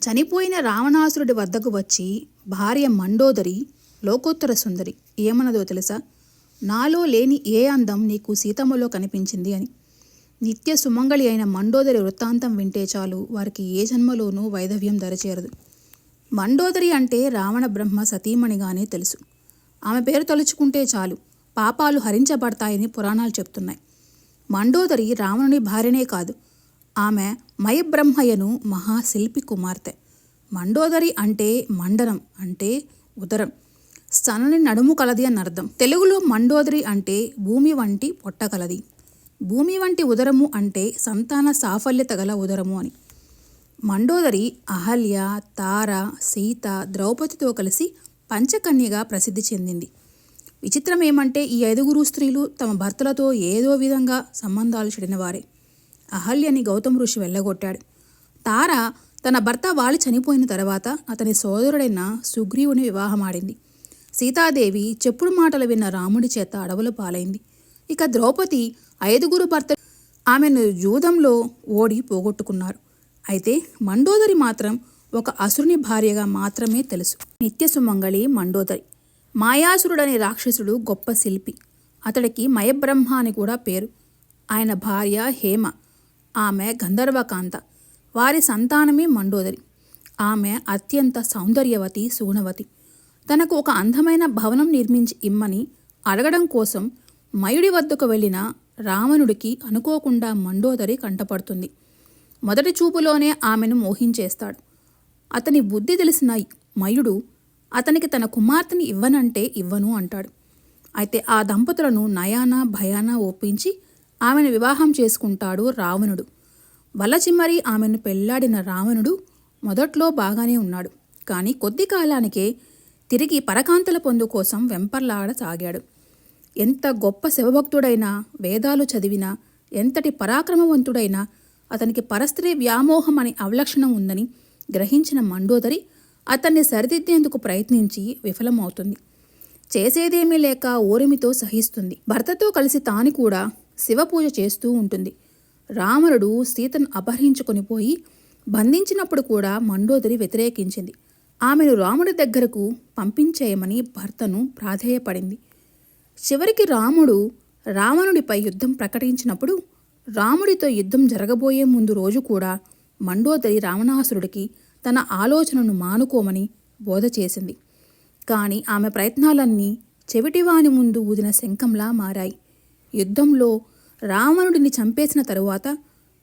చనిపోయిన రావణాసురుడి వద్దకు వచ్చి భార్య మండోదరి లోకోత్తర సుందరి ఏమన్నదో తెలుసా? నాలో లేని ఏ అందం నీకు సీతమ్మలో కనిపించింది అని. నిత్య సుమంగళి అయిన మండోదరి వృత్తాంతం వింటే చాలు వారికి ఏ జన్మలోనూ వైధవ్యం దరిచేరదు. మండోదరి అంటే రావణ బ్రహ్మ సతీమణిగానే తెలుసు. ఆమె పేరు తలుచుకుంటే చాలు పాపాలు హరించబడతాయని పురాణాలు చెప్తున్నాయి. మండోదరి రావణుని భార్యనే కాదు, ఆమె మయబ్రహ్మయ్యను మహాశిల్పి కుమార్తె. మండోదరి అంటే మండనం అంటే ఉదరం, సన్నని నడుము కలది అని అర్థం. తెలుగులో మండోదరి అంటే భూమి వంటి పొట్ట కలది, భూమి వంటి ఉదరము అంటే సంతాన సాఫల్యత గల ఉదరము అని. మండోదరి అహల్య, తార, సీత, ద్రౌపదితో కలిసి పంచకన్యగా ప్రసిద్ధి చెందింది. విచిత్రం ఏమంటే ఈ 5 స్త్రీలు తమ భర్తలతో ఏదో విధంగా సంబంధాలు చెడినవారే. అహల్యని గౌతమ ఋషి వెళ్ళగొట్టాడు. తార తన భర్త వాలి చనిపోయిన తర్వాత అతని సోదరుడైన సుగ్రీవుని వివాహమాడింది. సీతాదేవి చెప్పుడు మాటలు విన్న రాముడి చేత అడవుల పాలైంది. ఇక ద్రౌపది 5 భర్త ఆమెను జూదంలో ఓడి పోగొట్టుకున్నారు. అయితే మండోదరి మాత్రం ఒక అసురుని భార్యగా మాత్రమే తెలుసు. నిత్య సుమంగళి మండోదరి. మాయాసురుడనే రాక్షసుడు గొప్ప శిల్పి, అతడికి మయబ్రహ్మ అని కూడా పేరు. ఆయన భార్య హేమ, ఆమె గంధర్వకాంత. వారి సంతానమే మండోదరి. ఆమె అత్యంత సౌందర్యవతి, సుగుణవతి. తనకు ఒక అందమైన భవనం నిర్మించి ఇమ్మని అడగడం కోసం మయుడి వద్దకు వెళ్ళిన రావణుడికి అనుకోకుండా మండోదరి కంటపడుతుంది. మొదటి చూపులోనే ఆమెను మోహించేస్తాడు. అతని బుద్ధి తెలిసిన మయుడు అతనికి తన కుమార్తెని ఇవ్వనంటే ఇవ్వను అంటాడు. అయితే ఆ దంపతులను నయాన భయాన ఒప్పించి ఆమెను వివాహం చేసుకుంటాడు రావణుడు. వలచిమ్మరి ఆమెను పెళ్లాడిన రావణుడు మొదట్లో బాగానే ఉన్నాడు. కానీ కొద్ది కాలానికే తిరిగి పరకాంతల పొందు కోసం వెంపర్లాడసాగాడు. ఎంత గొప్ప శివభక్తుడైనా, వేదాలు చదివినా, ఎంతటి పరాక్రమవంతుడైనా అతనికి పరస్త్రీ వ్యామోహం అనే అవలక్షణం ఉందని గ్రహించిన మండోదరి అతన్ని సరిదిద్దేందుకు ప్రయత్నించి విఫలమవుతుంది. చేసేదేమీ లేక ఓరిమితో సహిస్తుంది. భర్తతో కలిసి తాను కూడా శివపూజ చేస్తూ ఉంటుంది. రావణుడు సీతను అపహరించుకొని పోయి బంధించినప్పుడు కూడా మండోదరి వ్యతిరేకించింది. ఆమెను రాముడి దగ్గరకు పంపించేయమని భర్తను ప్రాధేయపడింది. చివరికి రాముడు రావణుడిపై యుద్ధం ప్రకటించినప్పుడు రాముడితో యుద్ధం జరగబోయే ముందు రోజు కూడా మండోదరి రావణాసురుడికి తన ఆలోచనను మానుకోమని బోధ చేసింది. కానీ ఆమె ప్రయత్నాలన్నీ చెవిటివాని ముందు ఊదిన శంఖంలా మారాయి. యుద్ధంలో రావణుడిని చంపేసిన తరువాత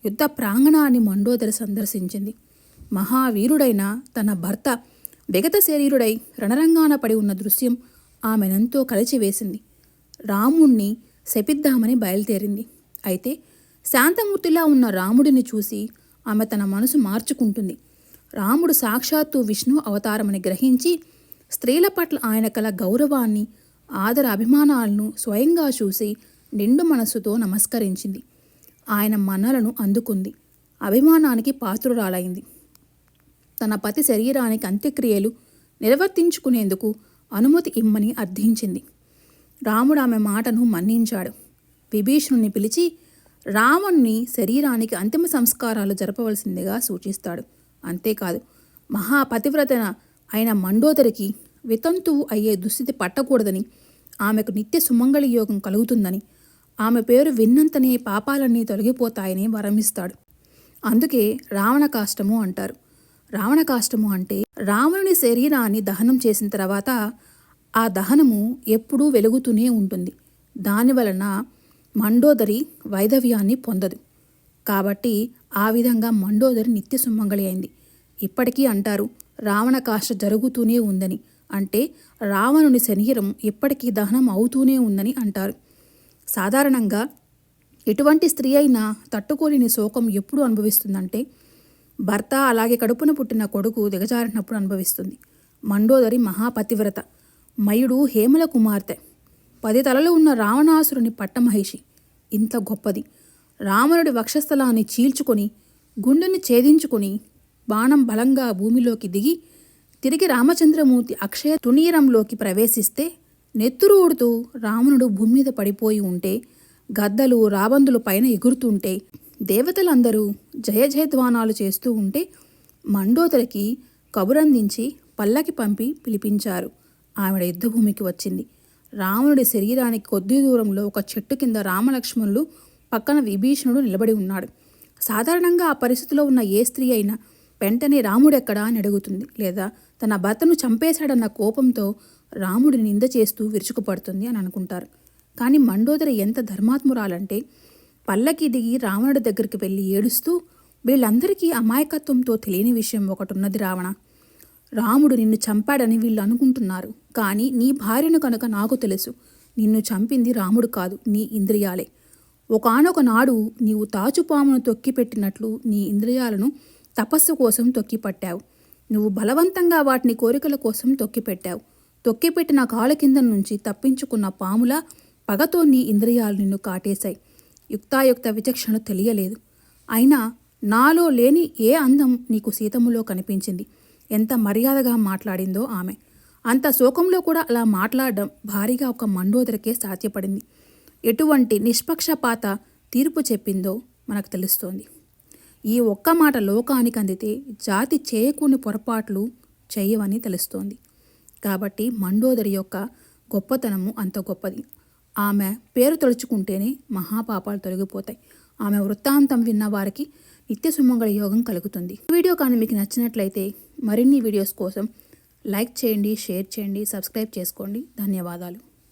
యుద్ధ ప్రాంగణాన్ని మండోదరి సందర్శించింది. మహావీరుడైన తన భర్త విగత శరీరుడై రణరంగాన పడి ఉన్న దృశ్యం ఆమెనెంతో కలిచివేసింది. రాముణ్ణి శపిద్దామని బయలుదేరింది. అయితే శాంతమూర్తిలా ఉన్న రాముడిని చూసి ఆమె తన మనసు మార్చుకుంటుంది. రాముడు సాక్షాత్తు విష్ణు అవతారమని గ్రహించి స్త్రీల పట్ల ఆయన కల గౌరవాన్ని, ఆదర అభిమానాలను స్వయంగా చూసి నిండు మనస్సుతో నమస్కరించింది. ఆయన మన్నలను అందుకుంది. అభిమానానికి పాత్రురాలైంది. తన పతి శరీరానికి అంత్యక్రియలు నిర్వర్తించుకునేందుకు అనుమతి ఇమ్మని అర్థించింది. రాముడు ఆమె మాటను మన్నించాడు. విభీషణుని పిలిచి రావణుని శరీరానికి అంతిమ సంస్కారాలు జరపవలసిందిగా సూచిస్తాడు. అంతేకాదు, మహాపతివ్రత అయిన మండోదరికి వితంతువు అయ్యే దుస్థితి పట్టకూడదని, ఆమెకు నిత్య సుమంగళి యోగం కలుగుతుందని, ఆమె పేరు విన్నంతనే పాపాలన్నీ తొలగిపోతాయని వరమిస్తాడు. అందుకే రావణకాష్టము అంటారు. రావణకాష్టము అంటే రావణుని శరీరాన్ని దహనం చేసిన తర్వాత ఆ దహనము ఎప్పుడూ వెలుగుతూనే ఉంటుంది. దానివలన మండోదరి వైధవ్యాన్ని పొందదు. కాబట్టి ఆ విధంగా మండోదరి నిత్య సుమంగళి అయింది. ఇప్పటికీ అంటారు రావణకాష్ట జరుగుతూనే ఉందని. అంటే రావణుని శరీరం ఇప్పటికీ దహనం అవుతూనే ఉందని అంటారు. సాధారణంగా ఎటువంటి స్త్రీ అయినా తట్టుకోలేని శోకం ఎప్పుడు అనుభవిస్తుందంటే భర్త అలాగే కడుపున పుట్టిన కొడుకు దిగజారినప్పుడు అనుభవిస్తుంది. మండోదరి మహాపతివ్రత, మయుడు హేమల కుమార్తె, 10 తలలు ఉన్న రావణాసురుని పట్టమహిషి. ఇంత గొప్పది. రావణుడి వక్షస్థలాన్ని చీల్చుకొని గుండెని ఛేదించుకొని బాణం బలంగా భూమిలోకి దిగి తిరిగి రామచంద్రమూర్తి అక్షయ తునీరంలోకి ప్రవేశిస్తే నెత్తురు ఊడుతూ రావణుడు భూమి మీద పడిపోయి ఉంటే, గద్దలు రాబందులు పైన ఎగురుతుంటే, దేవతలందరూ జయ జయధ్వానాలు చేస్తూ ఉంటే మండోదరికి కబురందించి పల్లకి పంపి పిలిపించారు. ఆవిడ యుద్ధభూమికి వచ్చింది. రావణుడి శరీరానికి కొద్ది దూరంలో ఒక చెట్టు కింద రామలక్ష్మణులు, పక్కన విభీషణుడు నిలబడి ఉన్నాడు. సాధారణంగా ఆ పరిస్థితిలో ఉన్న ఏ స్త్రీ అయినా వెంటనే రాముడెక్కడా అని అడుగుతుంది, లేదా తన భర్తను చంపేశాడన్న కోపంతో రాముడిని నింద చేస్తూ విరుచుకుపడుతుంది అని అనుకుంటారు. కానీ మండోదరి ఎంత ధర్మాత్మురాలంటే పల్లకి దిగి రావణుడి దగ్గరికి వెళ్ళి ఏడుస్తూ, వీళ్ళందరికీ అమాయకత్వంతో తెలియని విషయం ఒకటున్నది రావణ. రాముడు నిన్ను చంపాడని వీళ్ళు అనుకుంటున్నారు. కానీ నీ భార్యను కనుక నాకు తెలుసు. నిన్ను చంపింది రాముడు కాదు, నీ ఇంద్రియాలే. ఒకానొక నాడు నీవు తాచుపామును తొక్కిపెట్టినట్లు నీ ఇంద్రియాలను తపస్సు కోసం తొక్కిపట్టావు. నువ్వు బలవంతంగా వాటిని కోరికల కోసం తొక్కిపెట్టావు. తొక్కిపెట్టిన కాళ్ళ కింద నుంచి తప్పించుకున్న పాములా పగతో నీ ఇంద్రియాలు నిన్ను కాటేశాయి. యుక్తాయుక్త విచక్షణ తెలియలేదు. అయినా నాలో లేని ఏ అందం నీకు సీతములో కనిపించింది. ఎంత మర్యాదగా మాట్లాడిందో ఆమె. అంత శోకంలో కూడా అలా మాట్లాడడం భారీగా ఒక మండోదరికే సాధ్యపడింది. ఎటువంటి నిష్పక్షపాత తీర్పు చెప్పిందో మనకు తెలుస్తోంది. ఈ ఒక్క మాట లోకానికి అందితే జాతి చేయకూని పొరపాట్లు చేయవని తెలుస్తోంది. కాబట్టి మండోదరి యొక్క గొప్పతనము అంత గొప్పది. ఆమె పేరు తలుచుకుంటేనే మహాపాపాలు తొలగిపోతాయి. ఆమె వృత్తాంతం విన్న వారికి నిత్య సుమంగళ యోగం కలుగుతుంది. ఈ వీడియో కానీ మీకు నచ్చినట్లయితే మరిన్ని వీడియోస్ కోసం లైక్ చేయండి, షేర్ చేయండి, సబ్స్క్రైబ్ చేసుకోండి. ధన్యవాదాలు.